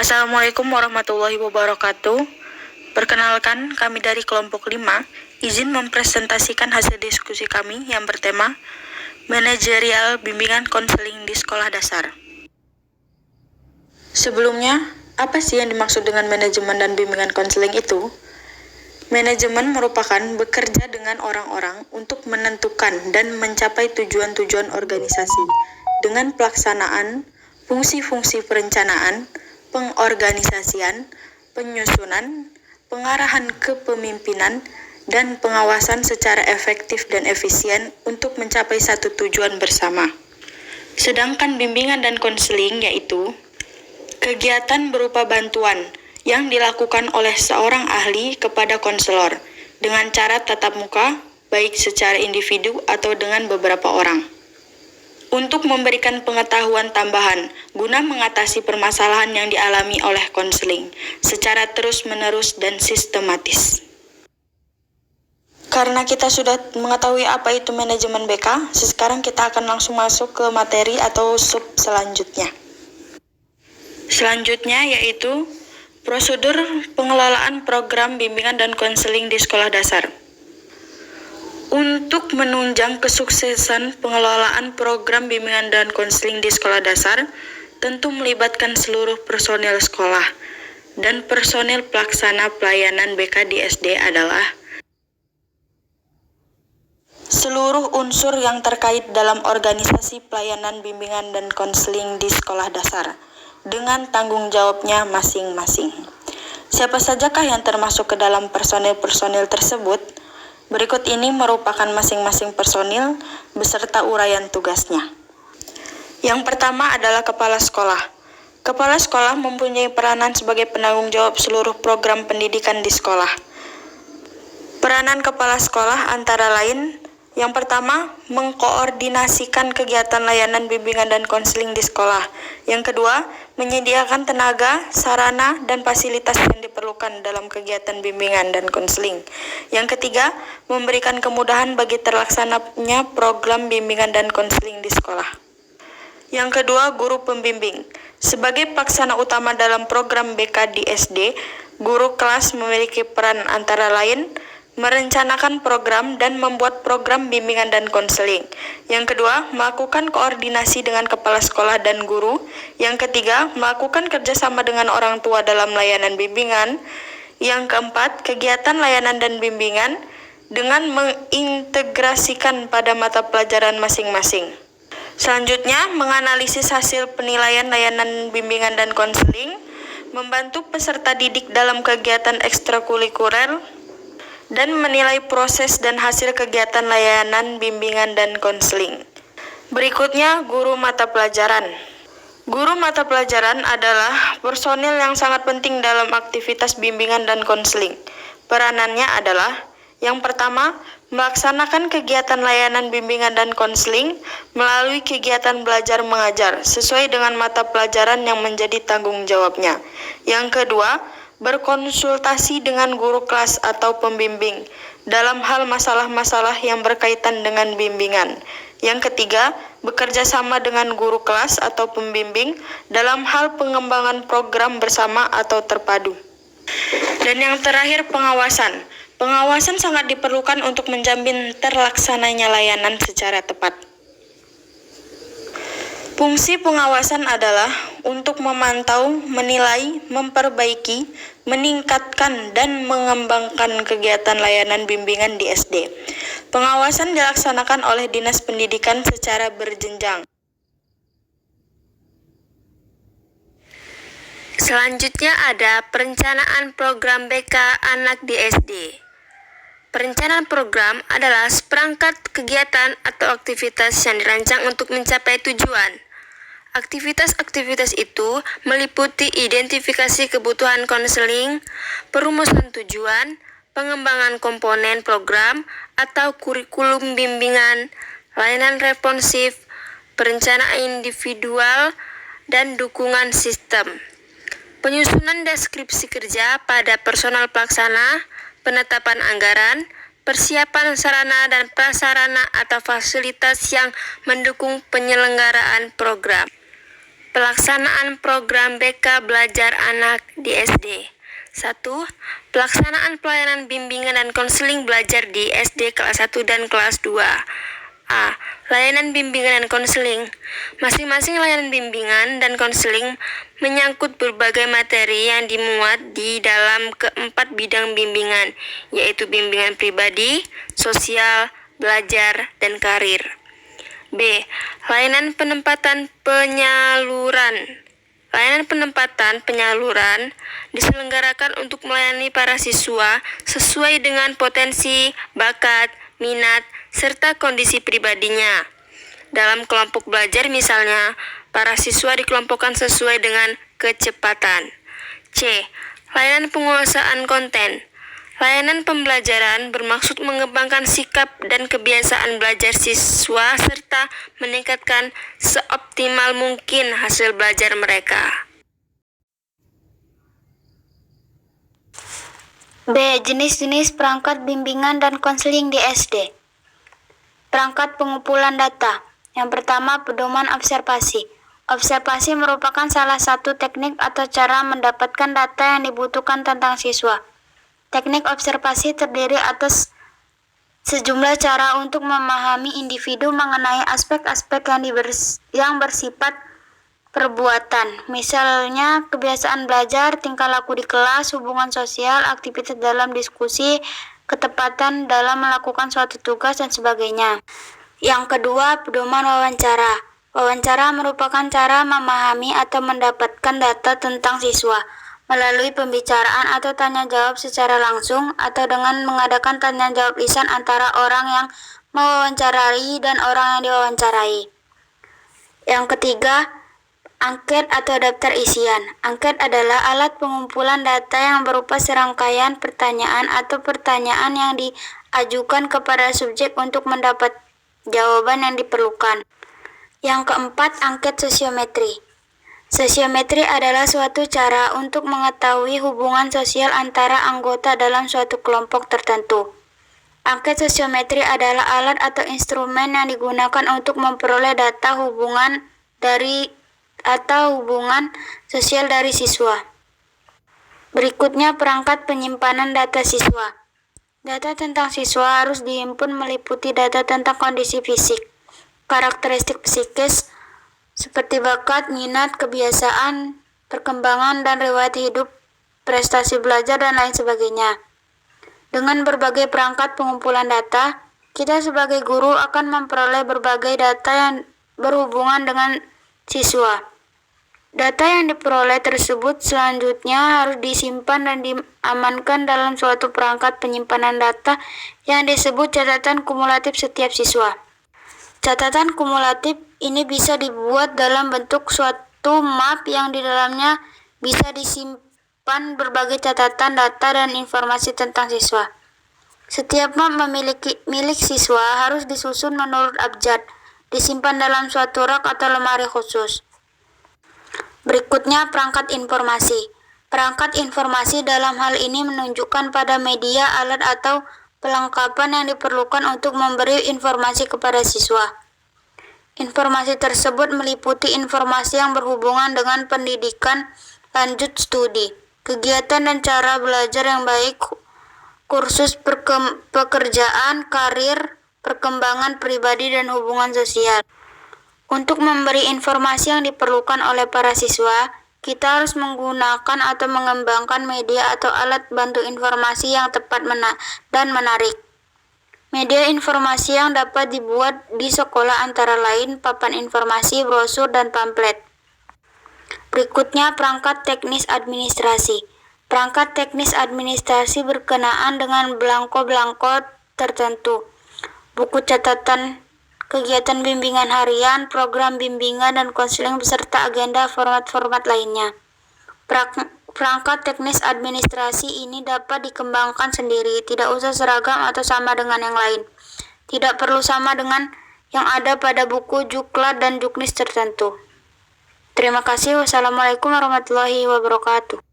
Assalamualaikum warahmatullahi wabarakatuh. Perkenalkan, kami dari kelompok 5 izin mempresentasikan hasil diskusi kami yang bertema Manajerial Bimbingan Konseling di Sekolah Dasar. Sebelumnya, apa sih yang dimaksud dengan manajemen dan bimbingan konseling itu? Manajemen merupakan bekerja dengan orang-orang untuk menentukan dan mencapai tujuan-tujuan organisasi dengan pelaksanaan fungsi-fungsi perencanaan, pengorganisasian, penyusunan, pengarahan kepemimpinan, dan pengawasan secara efektif dan efisien untuk mencapai satu tujuan bersama. Sedangkan bimbingan dan konseling yaitu kegiatan berupa bantuan yang dilakukan oleh seorang ahli kepada konselor dengan cara tatap muka, baik secara individu atau dengan beberapa orang, untuk memberikan pengetahuan tambahan guna mengatasi permasalahan yang dialami oleh konseling secara terus-menerus dan sistematis. Karena kita sudah mengetahui apa itu manajemen BK, sekarang kita akan langsung masuk ke materi atau sub selanjutnya. Selanjutnya yaitu prosedur pengelolaan program bimbingan dan konseling di sekolah dasar. Untuk menunjang kesuksesan pengelolaan program bimbingan dan konseling di sekolah dasar, tentu melibatkan seluruh personil sekolah dan personil pelaksana pelayanan BK di SD adalah seluruh unsur yang terkait dalam organisasi pelayanan bimbingan dan konseling di sekolah dasar dengan tanggung jawabnya masing-masing. Siapa sajakah yang termasuk ke dalam personil-personil tersebut? Berikut ini merupakan masing-masing personil beserta uraian tugasnya. Yang pertama adalah kepala sekolah. Kepala sekolah mempunyai peranan sebagai penanggung jawab seluruh program pendidikan di sekolah. Peranan kepala sekolah antara lain: yang pertama, mengkoordinasikan kegiatan layanan bimbingan dan konseling di sekolah. Yang kedua, menyediakan tenaga, sarana, dan fasilitas yang diperlukan dalam kegiatan bimbingan dan konseling. Yang ketiga, memberikan kemudahan bagi terlaksananya program bimbingan dan konseling di sekolah. Yang kedua, guru pembimbing. Sebagai pelaksana utama dalam program BK di SD, guru kelas memiliki peran antara lain merencanakan program dan membuat program bimbingan dan konseling. Yang kedua, melakukan koordinasi dengan kepala sekolah dan guru. Yang ketiga, melakukan kerjasama dengan orang tua dalam layanan bimbingan. Yang keempat, kegiatan layanan dan bimbingan dengan mengintegrasikan pada mata pelajaran masing-masing. Selanjutnya, menganalisis hasil penilaian layanan bimbingan dan konseling, membantu peserta didik dalam kegiatan ekstrakurikuler, dan menilai proses dan hasil kegiatan layanan bimbingan dan konseling. Berikutnya, guru mata pelajaran. Guru mata pelajaran adalah personil yang sangat penting dalam aktivitas bimbingan dan konseling. Peranannya adalah: yang pertama, melaksanakan kegiatan layanan bimbingan dan konseling melalui kegiatan belajar mengajar sesuai dengan mata pelajaran yang menjadi tanggung jawabnya. Yang kedua, berkonsultasi dengan guru kelas atau pembimbing dalam hal masalah-masalah yang berkaitan dengan bimbingan. Yang ketiga, bekerja sama dengan guru kelas atau pembimbing dalam hal pengembangan program bersama atau terpadu. Dan yang terakhir, pengawasan. Pengawasan sangat diperlukan untuk menjamin terlaksananya layanan secara tepat. Fungsi pengawasan adalah untuk memantau, menilai, memperbaiki, meningkatkan, dan mengembangkan kegiatan layanan bimbingan di SD. Pengawasan dilaksanakan oleh Dinas Pendidikan secara berjenjang. Selanjutnya ada perencanaan program BK anak di SD. Perencanaan program adalah seperangkat kegiatan atau aktivitas yang dirancang untuk mencapai tujuan. Aktivitas-aktivitas itu meliputi identifikasi kebutuhan konseling, perumusan tujuan, pengembangan komponen program atau kurikulum bimbingan, layanan responsif, perencanaan individual, dan dukungan sistem. Penyusunan deskripsi kerja pada personal pelaksana, penetapan anggaran, persiapan sarana dan prasarana atau fasilitas yang mendukung penyelenggaraan program. Pelaksanaan program BK Belajar Anak di SD. 1. Pelaksanaan pelayanan bimbingan dan konseling belajar di SD kelas 1 dan kelas 2. A. Layanan bimbingan dan konseling. Masing-masing layanan bimbingan dan konseling menyangkut berbagai materi yang dimuat di dalam keempat bidang bimbingan, yaitu bimbingan pribadi, sosial, belajar, dan karir. B. Layanan penempatan penyaluran. Layanan penempatan penyaluran diselenggarakan untuk melayani para siswa sesuai dengan potensi, bakat, minat, serta kondisi pribadinya. Dalam kelompok belajar misalnya, para siswa dikelompokkan sesuai dengan kecepatan. C. Layanan penguasaan konten. Layanan pembelajaran bermaksud mengembangkan sikap dan kebiasaan belajar siswa serta meningkatkan seoptimal mungkin hasil belajar mereka. B. Jenis-jenis perangkat bimbingan dan konseling di SD. Perangkat pengumpulan data. Yang pertama, pedoman observasi. Observasi merupakan salah satu teknik atau cara mendapatkan data yang dibutuhkan tentang siswa. Teknik observasi terdiri atas sejumlah cara untuk memahami individu mengenai aspek-aspek yang bersifat perbuatan, misalnya kebiasaan belajar, tingkah laku di kelas, hubungan sosial, aktivitas dalam diskusi, ketepatan dalam melakukan suatu tugas, dan sebagainya. Yang kedua, pedoman wawancara. Wawancara merupakan cara memahami atau mendapatkan data tentang siswa melalui pembicaraan atau tanya jawab secara langsung atau dengan mengadakan tanya jawab lisan antara orang yang mewawancarai dan orang yang diwawancarai. Yang ketiga, angket atau daftar isian. Angket adalah alat pengumpulan data yang berupa serangkaian pertanyaan atau pertanyaan yang diajukan kepada subjek untuk mendapat jawaban yang diperlukan. Yang keempat, angket sosiometri. Sosiometri adalah suatu cara untuk mengetahui hubungan sosial antara anggota dalam suatu kelompok tertentu. Angket sosiometri adalah alat atau instrumen yang digunakan untuk memperoleh data hubungan sosial dari siswa. Berikutnya, perangkat penyimpanan data siswa. Data tentang siswa harus dihimpun meliputi data tentang kondisi fisik, karakteristik psikis, seperti bakat, minat, kebiasaan, perkembangan, dan riwayat hidup, prestasi belajar, dan lain sebagainya. Dengan berbagai perangkat pengumpulan data, kita sebagai guru akan memperoleh berbagai data yang berhubungan dengan siswa. Data yang diperoleh tersebut selanjutnya harus disimpan dan diamankan dalam suatu perangkat penyimpanan data yang disebut catatan kumulatif setiap siswa. Catatan kumulatif ini bisa dibuat dalam bentuk suatu map yang di dalamnya bisa disimpan berbagai catatan, data, dan informasi tentang siswa. Setiap map milik siswa harus disusun menurut abjad, disimpan dalam suatu rak atau lemari khusus. Berikutnya, perangkat informasi. Perangkat informasi dalam hal ini menunjukkan pada media, alat, atau perlengkapan yang diperlukan untuk memberi informasi kepada siswa. Informasi tersebut meliputi informasi yang berhubungan dengan pendidikan lanjut studi, kegiatan dan cara belajar yang baik, kursus pekerjaan, karir, perkembangan pribadi, dan hubungan sosial. Untuk memberi informasi yang diperlukan oleh para siswa, kita harus menggunakan atau mengembangkan media atau alat bantu informasi yang tepat dan menarik. Media informasi yang dapat dibuat di sekolah antara lain papan informasi, brosur, dan pamflet. Berikutnya, perangkat teknis administrasi. Perangkat teknis administrasi berkenaan dengan belangko-belangko tertentu, buku catatan, kegiatan bimbingan harian, program bimbingan dan konseling beserta agenda format-format lainnya. Perangkat teknis administrasi ini dapat dikembangkan sendiri, tidak usah seragam atau sama dengan yang lain. Tidak perlu sama dengan yang ada pada buku Juklat dan Juknis tertentu. Terima kasih. Wassalamualaikum warahmatullahi wabarakatuh.